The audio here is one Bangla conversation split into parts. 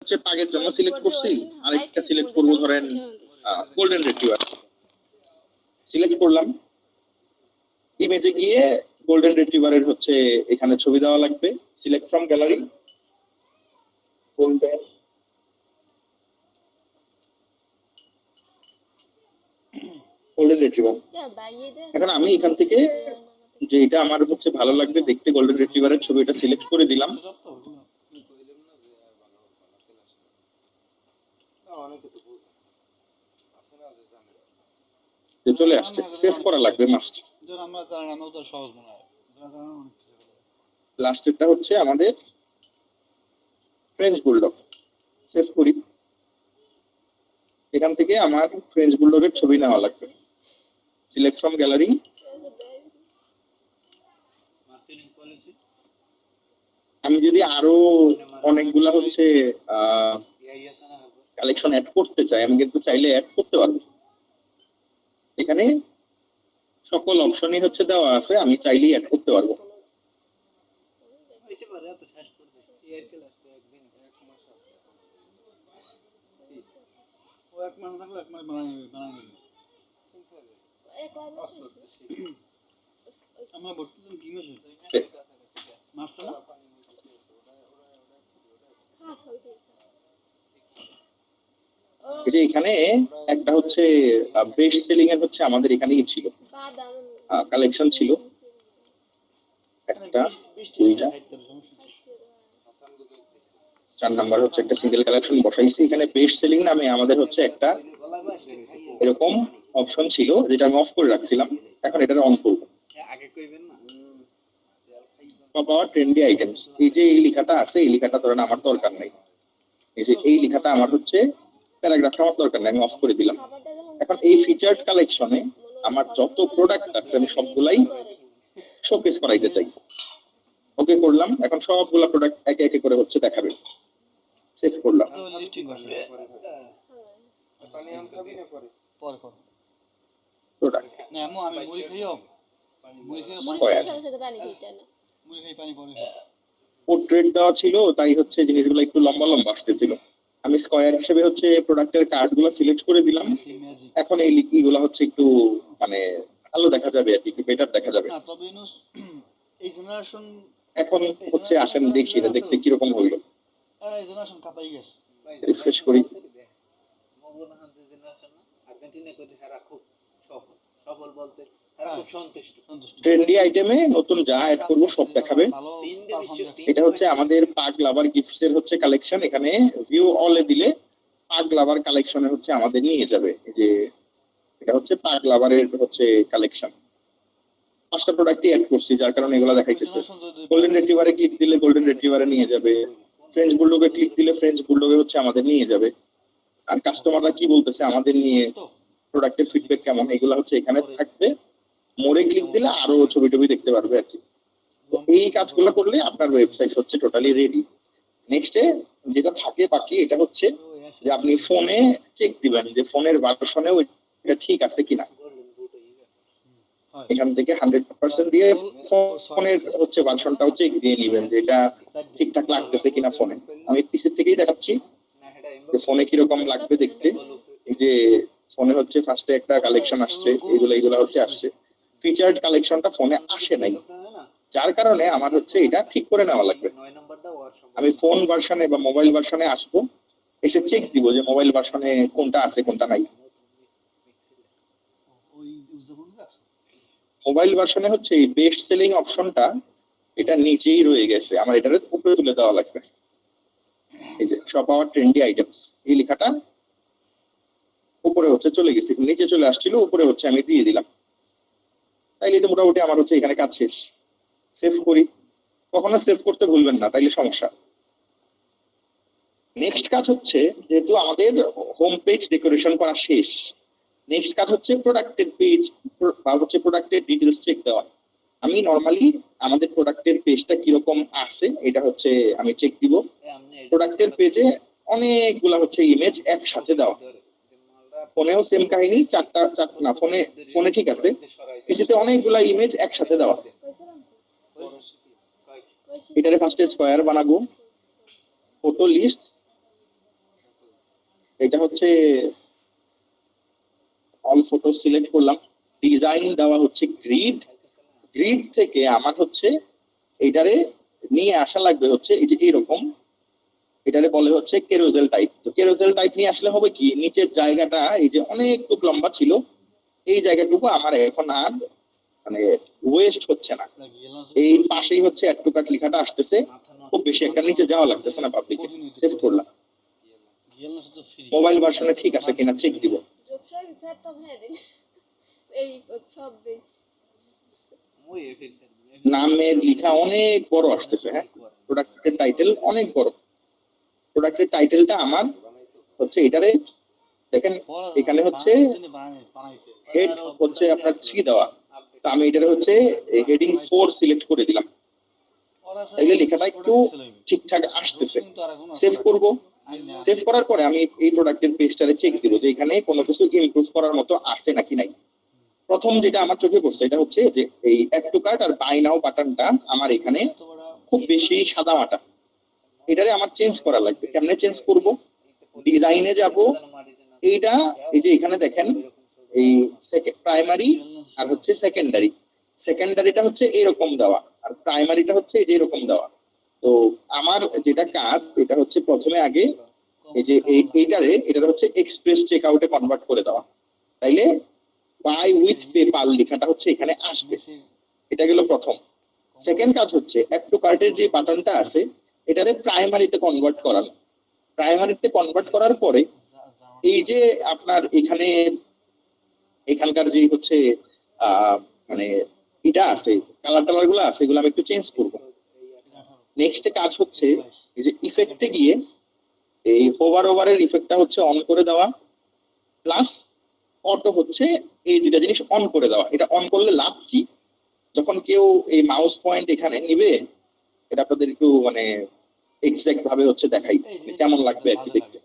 হচ্ছে পাগের জন্য সিলেক্ট করছি, আরেকটা সিলেক্ট করবো ধরেন গোল্ডেন রিট্রিভার। সিলেক্ট করলাম, ইমেজে গিয়ে গোল্ডেন রিট্রিভারের হচ্ছে এখানে ছবি দেওয়া লাগবে। Select from gallery golden retriever. এখন আমি এখান থেকে যে এটা আমার হচ্ছে ভালো লাগবে দেখতে গোল্ডেন রিট্রিভারের ছবি, এটা সিলেক্ট করে দিলাম। চলে আসছে, সেভ করা লাগবে মাস্ট। লাস্টেরটা হচ্ছে আমাদের ফ্রেঞ্চ বুলডগ। সেভ করি, এখান থেকে আমার ফ্রেঞ্চ বুলডগের ছবি নেওয়া লাগবে। সিলেক্ট ফ্রম গ্যালারি, আমি যদি আরো অনেকগুলা হচ্ছে কালেকশন অ্যাড করতে চাই, আমি কিন্তু চাইলে অ্যাড করতে পারবো। এখানে সকল অপশনই হচ্ছে দেওয়া আছে, আমি চাইলেই অ্যাড করতে পারবো। এখানে একটা হচ্ছে বেস্ট সেলিং এর হচ্ছে আমাদের এখানেই ছিল, কালেকশন ছিল একটা, দুইটা, 4 নাম্বার হচ্ছে একটা সিঙ্গেল কালেকশন বসাইছি। এখানে বেস্ট সেলিং নামে আমাদের হচ্ছে একটা এরকম অপশন ছিল, যেটা আমি অফ করে রাখছিলাম, এখন এটা অন করব। পাওয়ার ট্রেন্ডি আইটেমস, এই যে এই লেখাটা আছে, এই লেখাটা ধরেন আমার দরকার নাই, এই যে এই লেখাটা আমার হচ্ছে প্যারাগ্রাফটা আমার দরকার নাই, আমি অফ করে দিলাম। এখন এই ফিচার্ড কালেকশনে আমার যত প্রোডাক্ট আছে আমি সবগুলাই শোকেস করাইতে চাই। ওকে করলাম, এখন সবগুলা প্রোডাক্ট একে একে করে হচ্ছে দেখাবে। সেভ করলাম, প্রোডাক্ট না আমি মুড়ি খাইও, মুড়ি খাই পানি পোর্ট্রেট দেওয়া ছিল, তাই হচ্ছে জিনিসগুলো একটু লম্বা লম্বা আসতেছিল। আমি স্কয়ার হিসেবে হচ্ছে প্রোডাক্টের কার্ডগুলো সিলেক্ট করে দিলাম। এখন এই লিকিগুলো হচ্ছে একটু মানে ভালো দেখা যাবে আর কি, একটু বেটার দেখা যাবে। এই জেনারেশন এখন হচ্ছে আসেন দেখি এটা দেখতে কি রকম হইলো। এই জেনারেশন কাপাই গেছে, রিফ্রেশ করি। আর্জেন্টিনা কইতে সারা খুব সফল বলতে খুব সন্তুষ্ট। ট্রেন্ডি আইটেমে নতুন যা অ্যাড করব সব দেখাবে। এটা হচ্ছে আমাদের পাগ লাভার গিফটস এর হচ্ছে কালেকশন, এখানে ভিউ অল এ দিলে পাগ লাভার কালেকশনে হচ্ছে আমাদের নিয়ে যাবে। এই যে এটা হচ্ছে পাগ লাভারের হচ্ছে কালেকশন, 5টা প্রোডাক্টই অ্যাড করছি, যার কারণে এগুলো দেখাইতেছে। গোল্ডেন রিট্রিভারে ক্লিক দিলে গোল্ডেন রিট্রিভারে নিয়ে যাবে, ফ্রেঞ্চ বুলডগে ক্লিক দিলে ফ্রেঞ্চ বুলডগে হচ্ছে আমাদের নিয়ে যাবে। আর কাস্টমাররা কি বলতেছে আমাদের নিয়ে, প্রোডাক্টের ফিডব্যাক কেমন, এগুলো হচ্ছে এখানে থাকবে। মোরে ক্লিক দিলে আরো ছবি টবি দেখতে পারবে আর কি। এই কাজগুলো করলে আপনার ওয়েবসাইট হচ্ছে টোটালি রেডি। নেক্সটে যেটা থাকে বাকি, এটা হচ্ছে যে আপনি ফোনে চেক দিবেন যে ফোনের ভার্সনেও এটা ঠিক আছে কিনা। এখান থেকে 100% দিয়ে ফোনের হচ্ছে ভার্সনটাও চেক দিয়ে নেবেন যে এটা ঠিকঠাক লাগতেছে কিনা ফোনে। আমি পিসি থেকেই দেখাচ্ছি যে ফোনে কিরকম লাগবে দেখতে। এই যে ফোনে হচ্ছে ফার্স্টে একটা কালেকশন আসছে, এগুলো হচ্ছে আসছে, ফিচার্ড কালেকশনটা ফোনে আসে নাই, যার কারণে আমার হচ্ছে এটা ঠিক করে নেওয়া লাগবে। আমি ফোন ভার্সনে বা মোবাইল ভার্সনে আসবো, এসে চেক দিব যে মোবাইল ভার্সনে কোনটা আছে কোনটা নাই। মোবাইল ভার্সনে হচ্ছে এই বেস্ট সেলিং অপশনটা এটা নিচেই রয়ে গেছে, আমার এটার উপরে তুলে দেওয়া লাগবে। এই যে সব পাওয়ার ট্রেন্ডি আইটেমস এই লেখাটা উপরে হচ্ছে চলে গেছে, নিচে চলে আসছিল, উপরে হচ্ছে আমি দিয়ে দিলাম। তাইলে তো মোটামুটি আমার হচ্ছে এখানে কাজ শেষ। সেভ করি, কখনো সেভ করতে ভুলবেন না, তাইলে সমস্যা। নেক্সট কাজ হচ্ছে, যেহেতু আমাদের হোম পেজ ডেকোরেশন করা শেষ, নেক্সট কাজ হচ্ছে প্রোডাক্টের পেজ বা হচ্ছে প্রোডাক্টের ডিটেলস চেক দেওয়া। আমি নরমালি আমাদের প্রোডাক্টের পেজটা কিরকম আছে এটা হচ্ছে আমি চেক দিব। প্রোডাক্টের পেজে অনেকগুলা হচ্ছে ইমেজ একসাথে দেওয়া, ফোনেও সেম কাহিনী, চারটা না, ফোনে ঠিক আছে, পিসিতে অনেকগুলা ইমেজ একসাথে দেওয়া। এটারে ফার্স্টে স্কয়ার বানাবো, ফটো লিস্ট, এটা হচ্ছে অল ফটো সিলেক্ট করলাম, ডিজাইন দেওয়া হচ্ছে গ্রিড, গ্রিড থেকে আমার হচ্ছে এটারে নিয়ে আসা লাগবে হচ্ছে এই যে এরকম, এটারে বলে হচ্ছে কেরোজেল টাইপ। তো কেরোজেল টাইপ নিয়ে আসলে হবে কি, নিচের জায়গাটা এই যে অনেকটুকু লম্বা ছিল, এই জায়গাটুকু আমার এখন আর মানে ওয়েস্ট হচ্ছে না। এই পাশেই হচ্ছে অ্যাড টু কার্ট লেখাটা আসতেছে, খুব বেশি একটা নিচে যাওয়া লাগতেছে না পাবলিকে। সেভ করলাম, মোবাইল ভার্সনে ঠিক আছে কিনা চেক দিব। নামের লেখা অনেক বড় আসতেছে, হ্যাঁ, প্রোডাক্টের টাইটেল অনেক বড়। প্রোডাক্টের টাইটেলটা আমার হচ্ছে এটারে দেখেন, এখানে হচ্ছে হেড হচ্ছে আপনার 3 দেওয়া, তো আমি এটারে হচ্ছে হেডিং 4 সিলেক্ট করে দিলাম, তাইলে লেখাটা একটু ঠিকঠাক আসতেছে। সেভ করব, সেভ করার পরে আমি এই প্রোডাক্টের পেজটারে চেক দিব যে এখানে কোনো কিছু ইমপ্রুভ করার মতো আছে নাকি নাই। প্রথম যেটা আমার চোখে পড়ছে এটা হচ্ছে যে এই অ্যাড টু কার্ট আর বাই নাও বাটনটা আমার এখানে খুব বেশি সাদা মাটা, এটারে আমার চেঞ্জ করা লাগবে। কেমনে চেঞ্জ করব, ডিজাইনে যাব, এইটা এই যে এখানে দেখেন এই প্রাইমারি আর হচ্ছে সেকেন্ডারি, সেকেন্ডারিটা হচ্ছে এরকম দেওয়া আর প্রাইমারিটা হচ্ছে এই যে এরকম দেওয়া। তো আমার যেটা কাজ এটা হচ্ছে প্রথমে আগে এই যে এটার হচ্ছে এক্সপ্রেস চেক আউটে কনভার্ট করে দেওয়া, তাইলে বাই উইথ পেপাল লেখাটা হচ্ছে এখানে আসবে। এটা গেল প্রথম। সেকেন্ড কাজ হচ্ছে অ্যাড টু কার্টের যে বাটনটা আছে এটারে প্রাইমারিতে কনভার্ট করানো। প্রাইমারিতে কনভার্ট করার পরে এই যে আপনার এখানে এখানকার যে হচ্ছে মানে এটা আছে, কালার টালার গুলো আছে, এগুলো আমি একটু চেঞ্জ করবো। নেক্সট কাজ হচ্ছে এই যে ইফেক্টে গিয়ে এই হোভার ওভারের ইফেক্টটা হচ্ছে অন করে দেওয়া, প্লাস অটো হচ্ছে এই দুটা জিনিস অন করে দেওয়া। এটা অন করলে লাভ কি, যখন কেউ এই মাউস পয়েন্ট এখানে নিবে, এটা আপনাদের একটু মানে এক্সাক্ট ভাবে হচ্ছে দেখাই কেমন লাগবে আর কি দেখতে।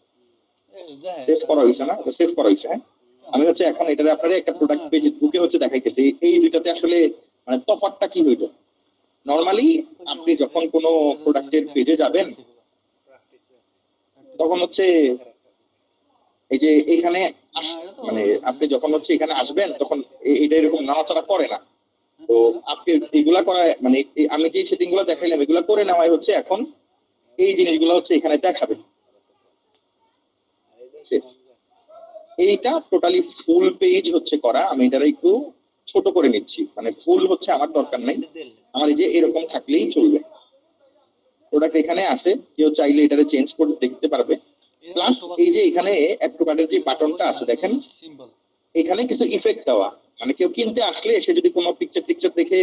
সেভ করা হয়েছে না, সেভ করা হয়েছে, হ্যাঁ। আমি হচ্ছে এখন এটারে আপনারা একটা প্রোডাক্ট পেজে ঢুকে হচ্ছে দেখাইতেছি এই দুইটাতে আসলে মানে তফাৎটা কি হইলো। নরমালি আপনি যখন কোনো প্রোডাক্টের পেজে যাবেন তখন হচ্ছে এই যে এখানে মানে আপনি যখন হচ্ছে এখানে আসবেন তখন এটা এরকম নাড়াচাড়া করে না। তো আপনি এগুলা করা মানে আমি যে সেটিং গুলো দেখাইলাম এগুলা করে নেওয়াই হচ্ছে এখন এই জিনিসগুলো হচ্ছে এখানে দেখাবে। এইটা টোটালি ফুল পেজ হচ্ছে করা, আমি এটা একটু ছোট করে নিচ্ছি, মানে ফুল হচ্ছে আমার দরকার নাই, আমার এই যে এরকম থাকলেই চলবে। প্রোডাক্ট এখানে আছে, কেউ চাইলে এটারে চেঞ্জ করে দেখতে পারবে। প্লাস এই যে এখানে অ্যাড টু কার্টের যে বাটনটা আছে দেখেন, এখানে কিছু ইফেক্ট দেওয়া, মানে কেউ কিনতে আসলে সে যদি কোনো পিকচার দেখে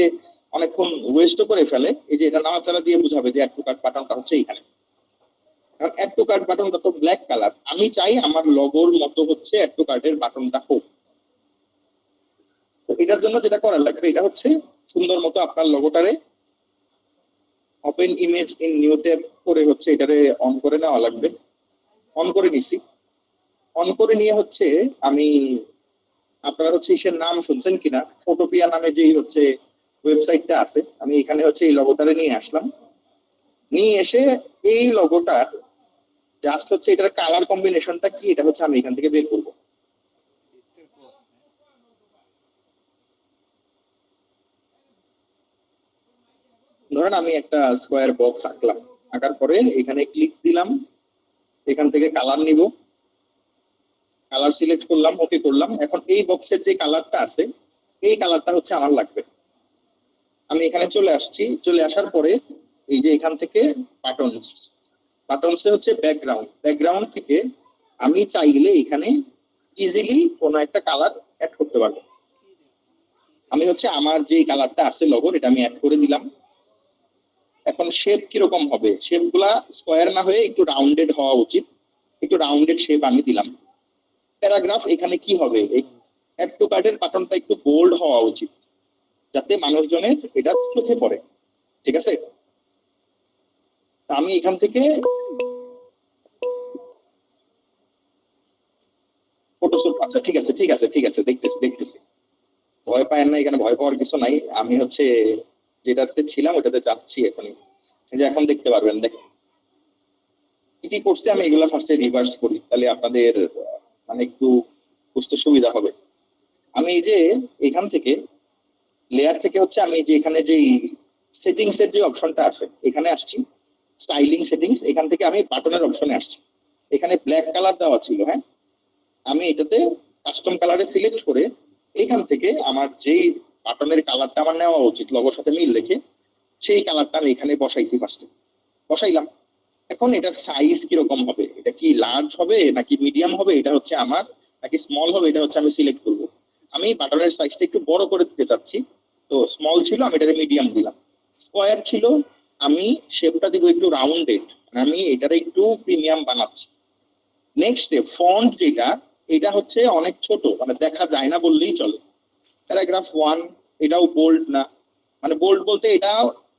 অনেকক্ষণ ওয়েস্ট করে ফেলে, এই যে এটা নাড়াচাড়া দিয়ে বুঝাবে যে অ্যাড টু কার্ট বাটনটা হচ্ছে এখানে। কারণ অ্যাড টু কার্ট বাটনটা তো ব্ল্যাক কালার, আমি চাই আমার লগোর মতো হচ্ছে অ্যাড টু কার্টের বাটনটা হোক। তো এটার জন্য যেটা করা লাগবে এটা হচ্ছে সুন্দর মতো আপনার লগোটারে open image in new tab করে হচ্ছে এটারে অন করে নেওয়া লাগবে। অন করে নিছি, অন করে নিয়ে হচ্ছে আমি আপনারা হচ্ছে ইসের নাম শুনছেন কিনা, ফটোপিয়া নামে যেই হচ্ছে ওয়েবসাইটটা আছে, আমি এখানে হচ্ছে এই লগোটারে নিয়ে আসলাম। নিয়ে এসে এই লগোটার জাস্ট হচ্ছে এটার কালার কম্বিনেশনটা কি এটা হচ্ছে আমি এখান থেকে বের করব। ধরেন আমি একটা স্কোয়ার বক্স আঁকলাম, আঁকার পরে এখানে ক্লিক দিলাম, এখান থেকে কালার নিব, কালার সিলেক্ট করলাম, ওকে করলাম। এখন এই বক্সের যে কালারটা আছে এই কালারটা হচ্ছে আমার লাগবে। আমি এখানে চলে আসছি, চলে আসার পরে এই যে এখান থেকে বাটনস, বাটনসে হচ্ছে ব্যাকগ্রাউন্ড, ব্যাকগ্রাউন্ড থেকে আমি চাইলে এখানে ইজিলি কোনো একটা কালার অ্যাড করতে পারবো। আমি হচ্ছে আমার যে কালারটা আছে লগোর এটা আমি অ্যাড করে দিলাম। এখন শেপ কিরকম হবে, শেপ গুলা স্কোয়ার না হয়ে একটু রাউন্ডেড হওয়া উচিত, একটু রাউন্ডেড শেপ আমি দিলাম। প্যারাগ্রাফ এখানে কি হবে, অ্যাড টু কার্টের বাটনটা একটু বোল্ড হওয়া উচিত যাতে মানুষজনের এটা চোখে পড়ে, ঠিক আছে। আমি এখান থেকে ফটোশপ, আচ্ছা ঠিক আছে ঠিক আছে ঠিক আছে, দেখতেছি দেখতেছি, ভয় পায় না, এখানে ভয় পাওয়ার কিছু নাই। আমি হচ্ছে যেটাতে ছিলাম ওটাতে যাচ্ছি এখনই, যে এখন দেখতে পারবেন, দেখেন কি করছে আমি এগুলা ফার্স্টে রিভার্স করি, তাহলে আপনাদের মানে একটু বুঝতে সুবিধা হবে। আমি এই যে এখান থেকে লেয়ার থেকে হচ্ছে আমি যে এখানে যে সেটিংস এর যে অপশনটা আছে এখানে আসছি, স্টাইলিং সেটিংস, এখান থেকে আমি বাটনের অপশনে আসছি। এখানে ব্ল্যাক কালার দেওয়া ছিল, হ্যাঁ, আমি এটাতে কাস্টম কালারে সিলেক্ট করে এখান থেকে আমার যেই বাটনের কালারটা আমার নেওয়া উচিত লগোর সাথে মিল রেখে সেই কালারটা আমি এখানে বসাইছি, ফার্স্টে বসাইলাম। এখন এটার সাইজ কিরকম হবে, এটা কি লার্জ হবে নাকি মিডিয়াম হবে, এটা হচ্ছে আমার, নাকি স্মল হবে, এটা হচ্ছে আমি সিলেক্ট করব। আমি বাটনের সাইজটা একটু বড় করে দিতে চাচ্ছি, তো স্মল ছিল আমি এটাকে মিডিয়াম দিলাম। স্কোয়ার ছিল আমি শেপটা দিব একটু রাউন্ডেড, আমি এটারে একটু প্রিমিয়াম বানাচ্ছি। নেক্সট ফন্ট যেটা, এটা হচ্ছে অনেক ছোট, মানে দেখা যায় না বললেই চলে। প্যারাগ্রাফ 1 এটাও বোল্ড না, মানে বোল্ড বলতে এটা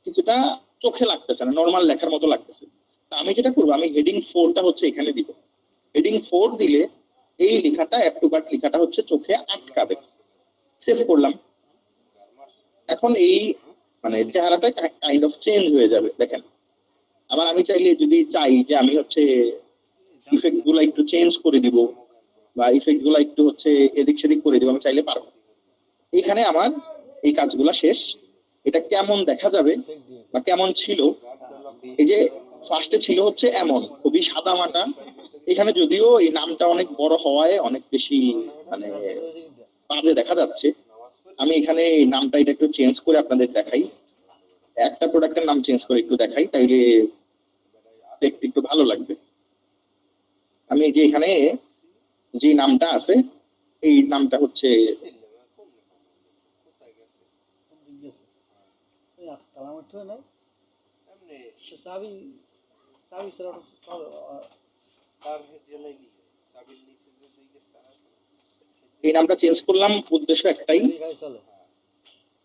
কিছুটা চোখে লাগতেছে না, নর্মাল লেখার মতো লাগতেছে। তা আমি যেটা করবো, আমি হেডিং 4টা হচ্ছে এখানে দিব। হেডিং 4 দিলে এই লেখাটা অ্যাড টু কার্ট লেখাটা হচ্ছে চোখে আটকাবে। সেভ করলাম। এখন এই মানে চেহারাটা কাইন্ড অফ চেঞ্জ হয়ে যাবে, দেখেন। আবার আমি চাইলে যদি চাই যে আমি হচ্ছে ইফেক্ট গুলা একটু চেঞ্জ করে দিব বা ইফেক্ট গুলা একটু হচ্ছে এদিক সেদিক করে দিব, আমি চাইলে পারবো। এখানে আমার এই কাজগুলা শেষ। এটা কেমন দেখা যাবে বা কেমন ছিল, এই যে ফার্স্টে ছিল হচ্ছে এমন খুবই সাদা মাটা, এখানে যদিও এই নামটা অনেক বড় হওয়ায় অনেক বেশি মানে বাজে দেখা যাচ্ছে। আমি এখানে এই নামটা এটা একটু চেঞ্জ করে আপনাদের দেখাই, একটা প্রোডাক্টের নাম চেঞ্জ করে একটু দেখাই, তাইলে দেখতে একটু ভালো লাগবে। আমি এই যে এখানে যে নামটা আছে এই নামটা হচ্ছে এই নামটা চেঞ্জ করলাম, উদ্দেশ্য একটাই,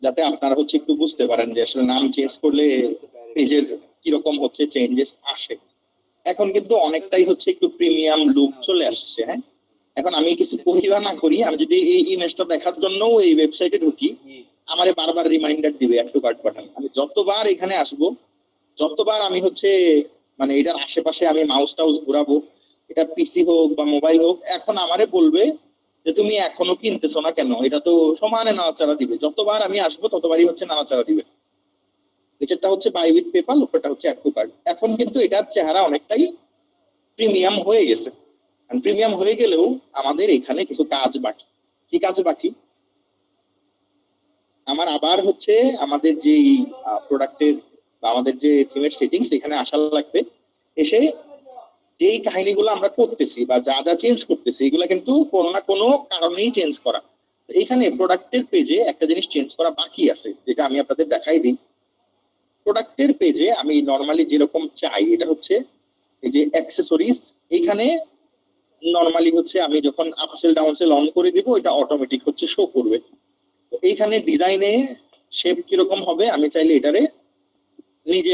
যাতে আপনারা হচ্ছে একটু বুঝতে পারেন যে আসলে নাম চেঞ্জ করলে পেজের কিরকম হচ্ছে চেঞ্জেস আসে। এখন কিন্তু অনেকটাই হচ্ছে একটু প্রিমিয়াম লুক চলে আসছে, হ্যাঁ। এখন আমি কিছু করি বা না করি, আমি যদি এই ইমেজটা দেখার জন্য এই ওয়েবসাইটে ঢুকি, আমারে বারবার রিমাইন্ডার দিবে অ্যাড টু কার্ট বাটন। আমি যতবার এখানে আসবো, যতবার আমি হচ্ছে মানে এটার আশেপাশে আমি মাউস টাউস ঘুরাবো, এটা পিসি হোক বা মোবাইল হোক, এখন আমারে বলবে যে তুমি এখনো কিনতেছো না কেন, এটা তো সমানে নাড়াচাড়া দিবে। যতবার আমি আসবো ততবারই হচ্ছে নাড়াচাড়া দিবে। নিচেরটা হচ্ছে বাই উইথ পেপাল, উপরটা হচ্ছে অ্যাড টু কার্ট। এখন কিন্তু এটার চেহারা অনেকটাই প্রিমিয়াম হয়ে গেছে। প্রিমিয়াম হয়ে গেলেও আমাদের এখানে কিছু কাজ বাকি। কি কাজ বাকি? আমার আবার হচ্ছে আমাদের যে প্রোডাক্টের বা আমাদের যে থিমের সেটিংস এখানে আসা লাগবে, এসে যেই কাহিনীগুলো আমরা করতেছি বা যা যা চেঞ্জ করতেছি এগুলো কিন্তু কোনো না কোনো কারণেই চেঞ্জ করা। এইখানে প্রোডাক্টের পেজে একটা জিনিস চেঞ্জ করা বাকি আছে, যেটা আমি আপনাদের দেখাই দিই। প্রোডাক্টের পেজে আমি নর্মালি যেরকম চাই, এটা হচ্ছে এই যে অ্যাক্সেসরিজ, এখানে নর্মালি হচ্ছে আমি যখন আপসেল ডাউনসেল অন করে দিব এটা অটোমেটিক হচ্ছে শো করবে। তো এইখানে ডিজাইনে শেপ কিরকম হবে আমি চাইলে এটারে নিজে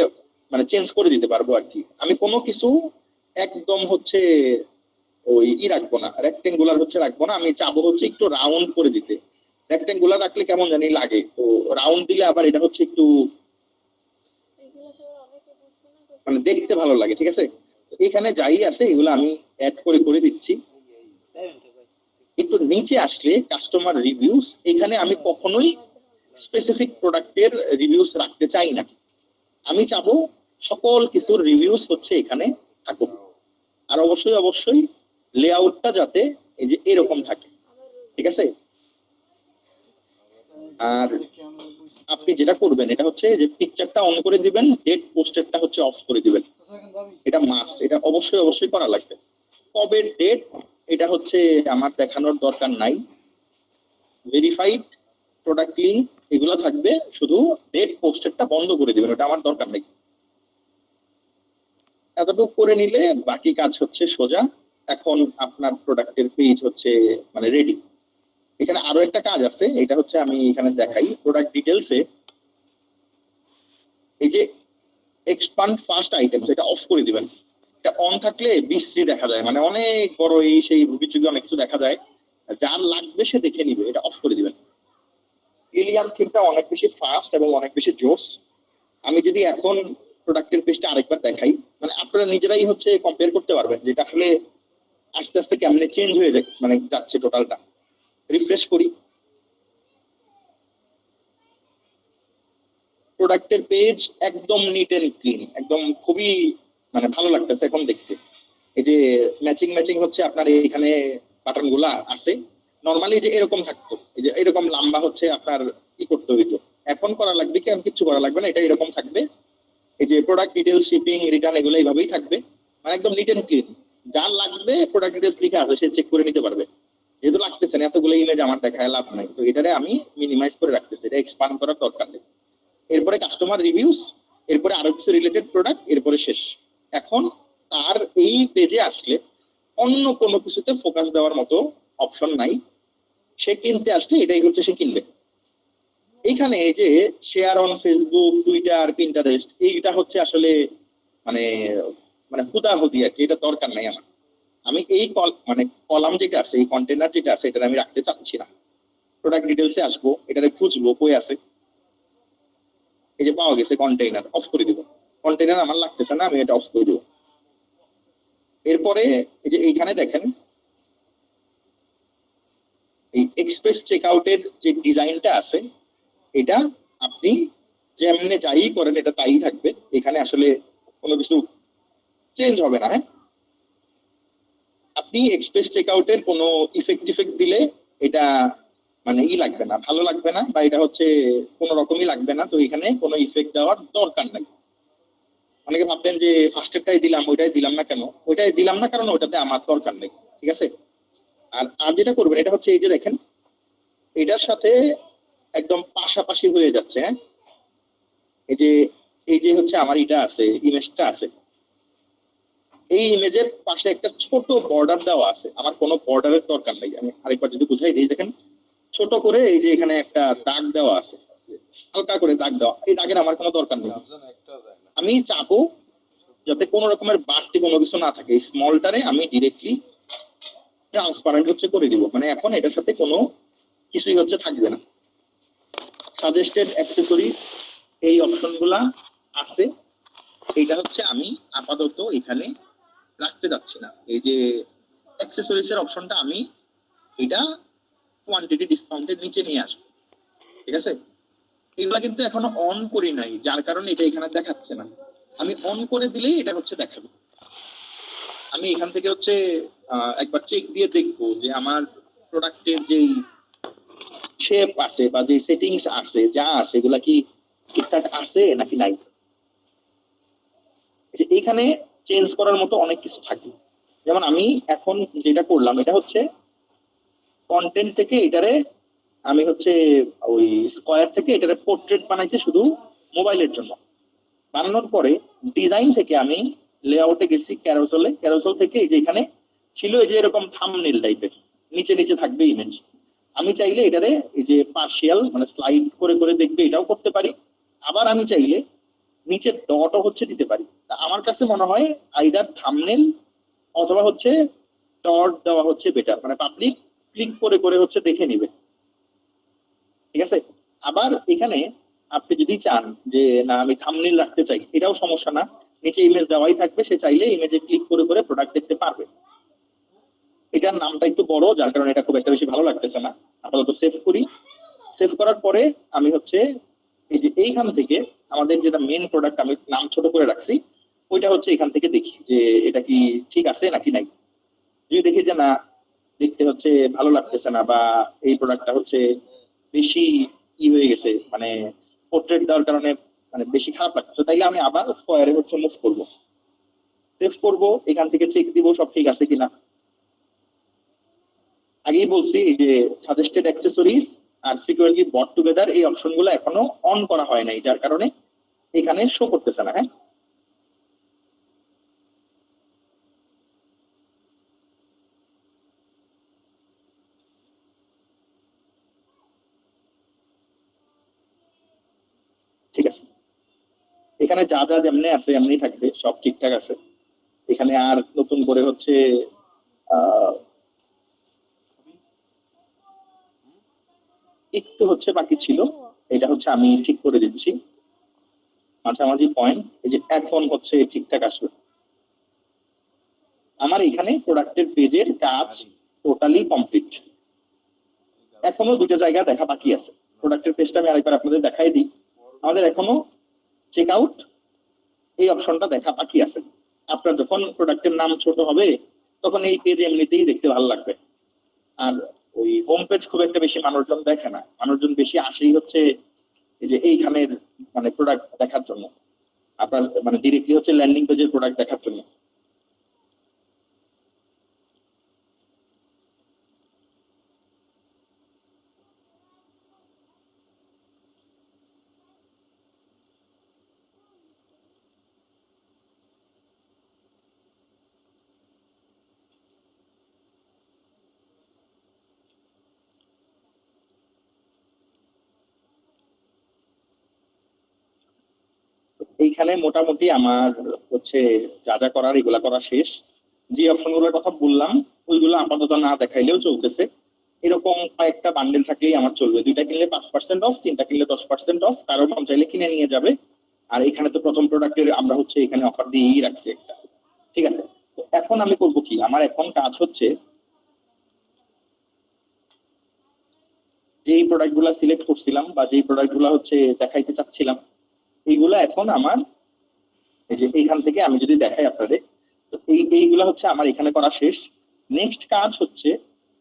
মানে চেঞ্জ করে দিতে পারবো আর কি। আমি কোনো কিছু একদম হচ্ছে ওই রাখবো না, রেক্টেঙ্গুলার হচ্ছে রাখবো না, আমি চাবো হচ্ছে একটু রাউন্ড করে দিতে। রেক্টেঙ্গুলার রাখলে কেমন জানি লাগে, তো রাউন্ড দিলে আবার এটা হচ্ছে একটু মানে দেখতে ভালো লাগে, ঠিক আছে। এখানে যাই আছে এগুলো আমি অ্যাড করে করে দিচ্ছি। একটু নিচে আসলে কাস্টমার রিভিউস, এখানে আমি কখনোই স্পেসিফিক প্রোডাক্টের রিভিউস রাখতে চাই না। আমি চাবো সকল কিছুর রিভিউস হচ্ছে এখানে থাকুক। আর অবশ্যই অবশ্যই লেআউটটা যাতে এই যে এরকম থাকে, ঠিক আছে। আর আপনি যেটা করবেন এটা হচ্ছে যে পিকচারটা অন করে দিবেন, ডেট পোস্টেরটা হচ্ছে অফ করে দিবেন। এটা মাস্ট, এটা অবশ্যই অবশ্যই করা লাগবে। কবে ডেট এটা হচ্ছে আমার দেখানোর দরকার নাই। ভেরিফাইড প্রোডাক্ট লিঙ্ক এগুলো থাকবে, শুধু ডেট পোস্টেরটা বন্ধ করে দিবেন, ওটা আমার দরকার নেই। এতটুকু করে নিলে বাকি কাজ হচ্ছে সোজা। এখন আপনার প্রোডাক্টের পেজ হচ্ছে মানে রেডি। এখানে আরো একটা কাজ আছে, এটা হচ্ছে আমি এখানে দেখাই প্রোডাক্ট ডিটেলসে, এই যে এক্সপান্ড ফার্স্ট আইটেমস এটা অফ করে দিবেন। এটা অন থাকলে বিশ্রী দেখা যায়, মানে অনেক বড় এই সেই ভুগিচুগি অনেক কিছু দেখা যায়, যার লাগবে সে দেখে নিবে, এটা অফ করে দিবেন। এলিয়ান থিমটা অনেক বেশি ফাস্ট এবং অনেক বেশি জোস। আমি যদি এখন প্রোডাক্টের পেজটা আরেকবার দেখাই, মানে আপনারা নিজেরাই হচ্ছে কম্পেয়ার করতে পারবেন যেটা আসলে আস্তে আস্তে কেমনে চেঞ্জ হয়ে যায়, মানে যাচ্ছে টোটালটা। রিফ্রেশ করি, প্রোডাক্টের পেজ একদম নিট এন্ড ক্লিন, একদম খুবই মানে ভালো লাগতেছে এখন দেখতে। এই যে ম্যাচিং ম্যাচিং হচ্ছে আপনার এখানে বাটন গুলা আছে, নর্মালি যে এরকম থাকতো, এই যে এরকম লম্বা হচ্ছে আপনার কি করতে হইতো, এখন করা লাগবে কি, আর কিছু করা লাগবে না, এটা এরকম থাকবে। এই যে প্রোডাক্ট ডিটেলস, শিপিং, রিটার্ন, এগুলো এইভাবেই থাকবে, মানে একদম নিট এন্ড ক্লিন। যার লাগবে প্রোডাক্ট ডিটেলস লিখে আছে সে চেক করে নিতে পারবে। যেহেতু লাগতেছে না এতগুলো ইমেজ আমার দেখায় লাভ নাই, তো এটারে আমি মিনিমাইজ করে রাখতেছি, এটা এক্সপান্ড করার দরকার নেই। এরপরে কাস্টমার রিভিউস, এরপরে আরো কিছু রিলেটেড প্রোডাক্ট, এরপরে শেষ। এখন তার এই পেজে আসলে অন্য কোনো কিছুতে ফোকাস দেওয়ার মতো অপশন নাই। সে কিনতে আসলে এটাই হচ্ছে সে কিনবে। এখানে এই যে share on Facebook, Twitter, Pinterest, এইটা হচ্ছে আসলে মানে মানে হুদাহুদি আর কি, এটা দরকার নাই আমার। আমি এই মানে কলাম যেটা আছে, এই কন্টেনার যেটা আছে, এটা আমি রাখতে চাচ্ছি না। প্রোডাক্ট ডিটেলসে আসবো, এটারে খুঁজবো কই আছে, এই যে পাওয়া গেছে কন্টেইনার, অফ করে দিব। কন্টেইনার আমার লাগতেছে না, আমি এটা অফ করে দিব। এরপরে এই যে এইখানে দেখেন এই এক্সপ্রেস চেকআউটের যে ডিজাইনটা আছে, এটা আপনি যেমনি যাই করেন এটা তাই থাকবে, এখানে আসলে কোনো কিছু চেঞ্জ হবে না। হ্যাঁ, আপনি এক্সপ্রেস চেকআউটের কোনো ইফেক্ট দিলে এটা মানে লাগবে না, ভালো লাগবে না, বা এটা হচ্ছে কোনো রকমই লাগবে না। তো এখানে কোনো ইফেক্ট দেওয়ার দরকার নাই। অনেকে ভাববেন যে ফার্স্টেরটাই দিলাম ওইটাই দিলাম না কেন, ওইটাই দিলাম না কারণ ওইটাতে আমার দরকার নেই, ঠিক আছে। আর আর যেটা করবেন এটা হচ্ছে এই যে দেখেন এটার সাথে একদম পাশাপাশি হয়ে যাচ্ছে। হ্যাঁ, এই যে হচ্ছে আমার এটা আছে, ইমেজটা আছে, এই ইমেজের পাশে একটা ছোট বর্ডার দেওয়া আছে, আমার কোনো বর্ডারের দরকার নেই। আমি আরেকবার যদি বুঝাই দিই, দেখেন ছোট করে এই যে এখানে একটা দাগ দেওয়া আছে, হালকা করে দাগ দেওয়া, এই দাগের আমার কোনো দরকার নেই। আমি চাবো যাতে কোনো রকমের বাড়তি কোনো কিছু না থাকে, এই স্মলটারে আমি ডিরেক্টলি ট্রান্সপারেন্ট হচ্ছে করে দিব, মানে এখন এটার সাথে কোনো কিছুই হচ্ছে থাকবে না। সাজেস্টেড অ্যাক্সেসরিজ, এই অপশনগুলা আছে, এইটা হচ্ছে আমি আপাতত এখানে রাখতে যাচ্ছি না। এই যে অ্যাক্সেসরিজ এর অপশনটা আমি এটা কোয়ান্টিটি ডিসকাউন্টের নিচে নিয়ে আসবো, ঠিক আছে। এগুলা কিন্তু এখনো অন করি নাই, যার কারণে এটা এখানে দেখাচ্ছে না। আমি অন করে দিলেই এটা হচ্ছে দেখাবে। আমি এখান থেকে হচ্ছে একবার চেক দিয়ে দেখবো যে আমার প্রোডাক্টের যেই শেপ আছে বা যে সেটিংস আছে যা আছে এগুলা কি ঠিকঠাক আছে নাকি নাই। যে এইখানে চেঞ্জ করার মতো অনেক কিছু থাকে, যেমন আমি এখন যেটা করলাম এটা হচ্ছে কন্টেন্ট থেকে এটারে আমি হচ্ছে ওই স্কয়ার থেকে এটারে পোর্ট্রেট বানাইছি শুধু মোবাইলের জন্য। বানানোর পরে ডিজাইন থেকে আমি লেআউটে গেছি ক্যারোসেলে, ক্যারোসেল থেকে এই যে এখানে ছিল এই যে এরকম থাম্বনেল টাইপের নিচে নিচে থাকবে ইমেজ। আমি চাইলে এটারে এই যে পার্শিয়াল মানে স্লাইড করে করে দেখবে এটাও করতে পারি, আবার আমি চাইলে নিচে ডটও হচ্ছে দিতে পারি। আমার কাছে মনে হয় আইদার থাম্বনেল অথবা হচ্ছে ডট দেওয়া হচ্ছে বেটার, মানে পাবলিক ক্লিক করে করে হচ্ছে দেখে নিবে, ঠিক আছে। আবার এখানে আপনি যদি চান যে না আমি থাম্বনেল রাখতে চাই, এটাও সমস্যা না, নিচে ইমেজ দেওয়াই থাকবে, সে চাইলে ইমেজে ক্লিক করে করে প্রোডাক্ট দেখতে পারবে। এটার নামটা একটু বড় যার কারণে এটা খুব একটা বেশি ভালো লাগতেছে না, আপাতত সেভ করি। সেভ করার পরে আমি হচ্ছে এই যে এইখান থেকে আমাদের যেটা মেন প্রোডাক্ট আমি নাম ছোট করে রাখছি, ওইটা হচ্ছে এখান থেকে দেখি যে এটা কি ঠিক আছে নাকি নাই। যদি দেখি যে না, দেখতে হচ্ছে ভালো লাগতেছে না, বা এই প্রোডাক্টটা হচ্ছে বেশি হয়ে গেছে, মানে পোর্ট্রেট দেওয়ার কারণে মানে বেশি খারাপ লাগতেছে, তাইলে আমি আবার স্কোয়ারে হচ্ছে মুভ করবো, সেভ করবো, এখান থেকে চেক দিব সব ঠিক আছে কিনা। আগেই বলছি এই যে সাজেস্টেড অ্যাক্সেসরিজ আর ফ্রিকোয়েন্টলি বট টুগেদার এই অপশনগুলো এখনো অন করা হয় নাই, যার কারণে এখানে শো করতেছে না। হ্যাঁ, ঠিক আছে, এখানে যা যা যেমনি আছে এমনি থাকবে, সব ঠিকঠাক আছে। এখানে আর নতুন করে হচ্ছে আহ একটু হচ্ছে বাকি ছিল, এটা হচ্ছে আমি ঠিক করে দিচ্ছি। মাঝামাঝি পয়েন্ট, এই যে এখন হচ্ছে ঠিকঠাক আসবে। আমার এখানে প্রোডাক্টের পেজের কাজ টোটালি কমপ্লিট। এখনো দুটো জায়গা দেখা বাকি আছে। প্রোডাক্টের পেজটা আমি আরেকবার আপনাদের দেখাই দিই। আমাদের এখনো চেক আউট এই অপশনটা দেখা বাকি আছে। আপনার যখন প্রোডাক্টের নাম ছোট হবে তখন এই পেজ এমনিতেই দেখতে ভালো লাগবে। আর ওই হোম পেজ খুব একটা বেশি মানুষজন দেখে না, মানুষজন বেশি আসেই হচ্ছে এই যে এইখানের মানে প্রোডাক্ট দেখার জন্য, আপনার মানে ডিরেক্টলি হচ্ছে ল্যান্ডিং পেজের প্রোডাক্ট দেখার জন্য। এইখানে মোটামুটি আমার হচ্ছে যা যা করার এগুলা করা শেষ। যে অপশন গুলোর কথা বললাম ওইগুলো আপাতত না দেখাইলেও চলতেছে। এরকম কয়েকটা বান্ডেল থাকলেই আমার চলবে। 2টা কিনলে 5% অফ, 3টা কিনলে 10% অফ, কারো মন চাইলে কিনে নিয়ে যাবে। আর এখানে তো প্রথম প্রোডাক্টের আমরা হচ্ছে এখানে অফার দিয়েই রাখছি একটা। ঠিক আছে, তো এখন আমি করবো কি, আমার এখন কাজ হচ্ছে যেই প্রোডাক্ট গুলা সিলেক্ট করছিলাম বা যেই প্রোডাক্ট গুলা হচ্ছে দেখাইতে চাচ্ছিলাম এইগুলা এখন আমার এই যে এইখান থেকে আমি যদি দেখাই আপনাদের, তো এইগুলা হচ্ছে আমার এখানে করা শেষ। নেক্সট কাজ হচ্ছে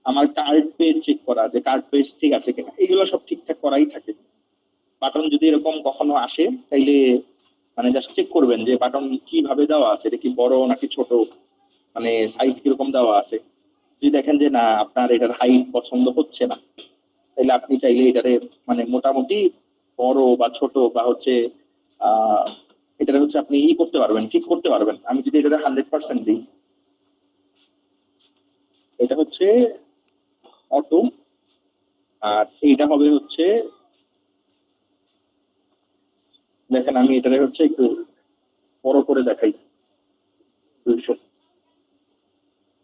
আমার কার্ড পেজ চেক করা, যে কার্ড পেজ ঠিক আছে কিনা। এগুলো সব ঠিকঠাক করাই থাকে। বাটন যদি এরকম কখনো আসে তাইলে মানে জাস্ট চেক করবেন যে বাটন কিভাবে দেওয়া আছে, এটা কি বড় নাকি ছোট, মানে সাইজ কিরকম দেওয়া আছে। যদি দেখেন যে না আপনার এটার হাইট পছন্দ হচ্ছে না, তাহলে আপনি চাইলে এটারে মানে মোটামুটি বড় বা ছোট বা হচ্ছে আহ এটা হচ্ছে আপনি ই করতে পারবেন, ঠিক করতে পারবেন। আমি যদি এটা 100% দিই, এটা হচ্ছে অটো, আর এইটা হবে হচ্ছে, দেখেন আমি এটারে হচ্ছে একটু বড় করে দেখাই। 200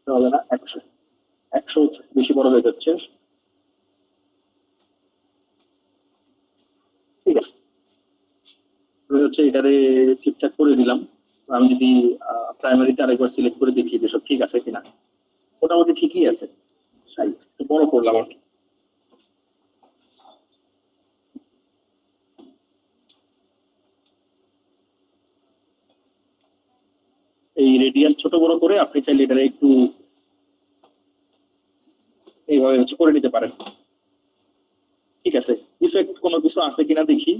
হবে না, 100, 100 বেশি বড় হয়ে যাচ্ছে। ঠিক আছে, হচ্ছে এটারে ঠিকঠাক করে দিলাম। আমি যদি প্রাইমারিতে আরেকবার সিলেক্ট করে দেখি যে সব ঠিক আছে কিনা, মোটামুটি ঠিকই আছে। একটু বড় করলাম আর কি। এই রেডিয়াস ছোট বড় করে আপনি চাইলে এটা একটু এইভাবে হচ্ছে করে নিতে পারেন। ঠিক আছে, ইফেক্ট কোনো কিছু আছে কিনা দেখি।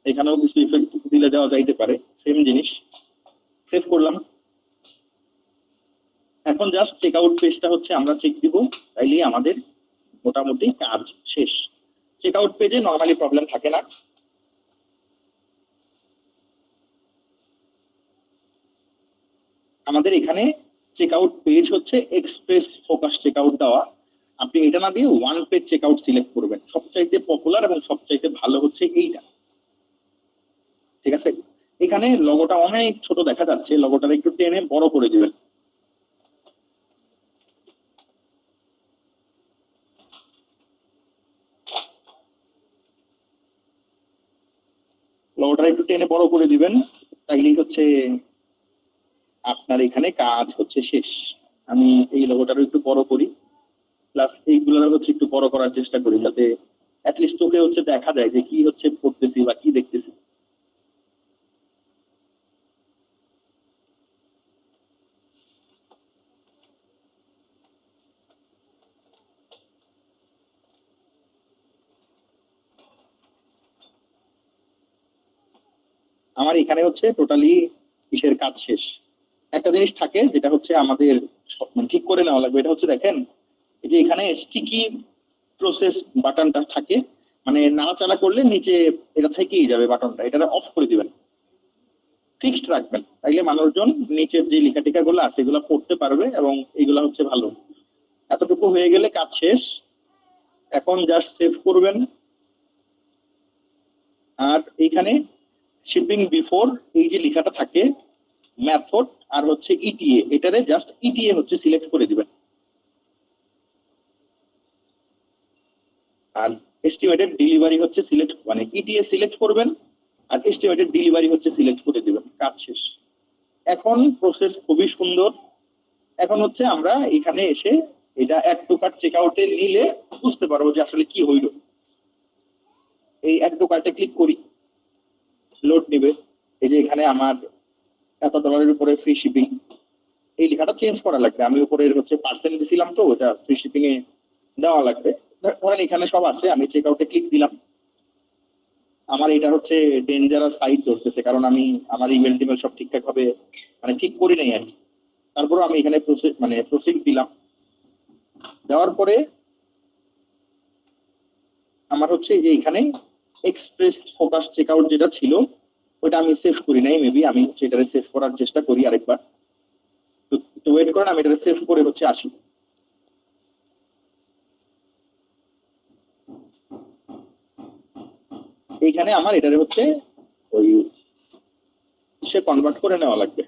এখানেও কিছু ইফেক্ট দিলে দেওয়া যাইতে পারে, সেম জিনিস। সেভ করলাম। এখন জাস্ট চেক আউট পেজটা হচ্ছে আমরা চেক দিব, তাইলেই আমাদের মোটামুটি কাজ শেষ। চেক আউট পেজে নর্মালি প্রবলেম থাকে না। আমাদের এখানে চেক আউট পেজ হচ্ছে এক্সপ্রেস ফোকাস চেক আউট দেওয়া। আপনি এটা না দিয়ে one page check out select করবেন। সবচাইতে পপুলার এবং সবচাইতে ভালো হচ্ছে এইটা। ঠিক আছে, এখানে লগোটা অনেক ছোট দেখা যাচ্ছে, লগোটা একটু টেনে বড় করে দিবেন। লগোটা একটু টেনে বড় করে দিবেন, তাইলেই হচ্ছে আপনার এখানে কাজ হচ্ছে শেষ। আমি এই লোগোটারও একটু বড় করি, প্লাস এইগুলোর হচ্ছে একটু বড় করার চেষ্টা করি, যাতে অ্যাটলিস্ট চোখে হচ্ছে দেখা যায় যে কি হচ্ছে পড়তেছি বা কি দেখতেছি। আমার এখানে হচ্ছে টোটালি কিসের কাজ শেষ। একটা জিনিস থাকে যেটা হচ্ছে আমাদের মানে ঠিক করে নেওয়া লাগবে। এটা হচ্ছে দেখেন, এই যে এখানে স্টিকি প্রসেস বাটনটা থাকে, মানে নাড়াচাড়া করলে নিচে এটা থেকেই যাবে বাটনটা, এটা অফ করে দিবেন, ফিক্সড রাখবেন। তাইলে মানুষজন নিচের যে লেখা টিকা গুলো আছে এগুলো পড়তে পারবে এবং এগুলা হচ্ছে ভালো। এতটুকু হয়ে গেলে কাজ শেষ। এখন জাস্ট সেভ করবেন। আর এইখানে শিপিং বিফোর এই যে লেখাটা থাকে মেথড আর হচ্ছে ইটিএ, এটারে জাস্ট ইটিএ হচ্ছে সিলেক্ট করে দিবেন। আর এস্টিমেটেড ডেলিভারি হচ্ছে সিলেক্ট, মানে ইটিএ সিলেক্ট করবেন আর এস্টিমেটেড ডেলিভারি হচ্ছে সিলেক্ট করে দিবেন, কাজ শেষ। এখন প্রসেস খুবই সুন্দর। এখন হচ্ছে আমরা এখানে এসে এটা অ্যাড টু কার্ট চেক আউটে নিলে বুঝতে পারবো যে আসলে কি হইল। এই অ্যাড টু কার্টে ক্লিক করি, লোড নিবে। এই যে এখানে আমার $এত উপরে ফ্রি শিপিং, এই লেখাটা চেঞ্জ করা লাগবে। আমি উপরে হচ্ছে পার্সেন্ট দিছিলাম, তো ওটা ফ্রি শিপিং এ দেওয়া লাগবে। ধরেন এখানে সব আছে, আমি চেক আউটে ক্লিক দিলাম। আমার এটা হচ্ছে ডেঞ্জারাস সাইট ধরতেছে, কারণ আমি আমার ইমেল টিমেল সব ঠিকঠাক ভাবে মানে ঠিক করি নাই আর কি। তারপরে আমি এখানে প্রসিড দিলাম। দেওয়ার পরে আমার হচ্ছে এই যে এখানে এক্সপ্রেস ফোকাস চেক আউট যেটা ছিল ওটা আমি সেভ করি নাই, মেবি আমি হচ্ছে এটারে সেভ করার চেষ্টা করি আরেকবার। তো ওয়েট করেন, আমি এটা সেভ করে হচ্ছে আসি। এইখানে আমার এটারে হচ্ছে ওই সে কনভার্ট করে নেওয়া লাগবে।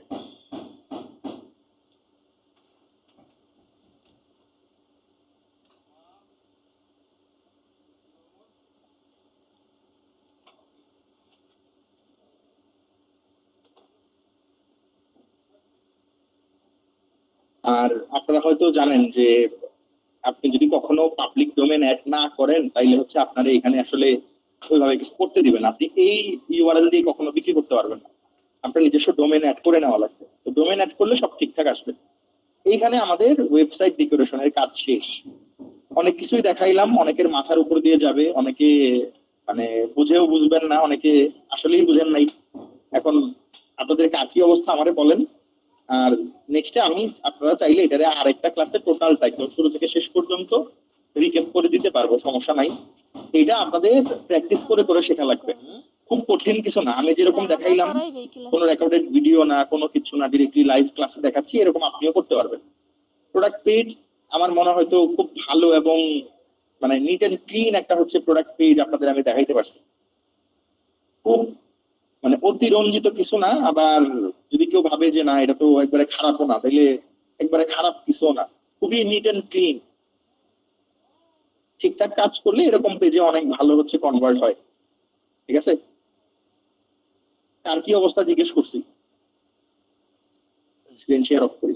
আর আপনারা হয়তো জানেন যে আপনি যদি কখনো পাবলিক ডোমেন অ্যাড না করেন তাইলে হচ্ছে আপনারা এখানে আসলে ওইভাবে কিছু করতে দিবেন। আপনি এই ইউআরএল দিয়ে কখনো বিক্রি করতে পারবেন না, আপনার নিজস্ব ডোমেন অ্যাড করে নেওয়া লাগবে। তো ডোমেন অ্যাড করলে সব ঠিকঠাক আসবে। এইখানে আমাদের ওয়েবসাইট ডেকোরেশনের কাজ শেষ। অনেক কিছুই দেখাইলাম, অনেকের মাথার উপর দিয়ে যাবে, অনেকে মানে বুঝেও বুঝবেন না, অনেকে আসলেই বুঝেন নাই। এখন আপনাদের কার কি অবস্থা আমারে বলেন। আর নেক্সটে আমি আপনারা চাইলে এটারে আরেকটা ক্লাসে টোটালটা একদম শুরু থেকে শেষ পর্যন্ত রিক্যাপ করে দিতে পারবো, সমস্যা নাই। এটা আপনাদের প্র্যাকটিস করে করে শেখা লাগবে, খুব কঠিন কিছু না। আমি যেরকম দেখাইলাম কোনো রেকর্ডেড ভিডিও না, কোনো কিছু না, ডিরেক্টলি লাইভ ক্লাসে দেখাচ্ছি, এরকম আপনিও করতে পারবেন। প্রোডাক্ট পেজ আমার মনে হয়তো খুব ভালো এবং মানে নিট এন্ড ক্লিন একটা হচ্ছে প্রোডাক্ট পেজ আপনাদের আমি দেখাইতে পারছি। খুব মানে অতিরঞ্জিত কিছু না, আবার যদি কেউ ভাবে যে না এটা তো একবারে খারাপও না, তাইলে একবারে খারাপ কিছু না। খুবই নিট এন্ড ক্লিন। ঠিকঠাক কাজ করলে এরকম পেজে অনেক ভালো হচ্ছে কনভার্ট হয়। ঠিক আছে, আর কি অবস্থা জিজ্ঞেস করছি, স্ক্রিন শেয়ার অফ করি।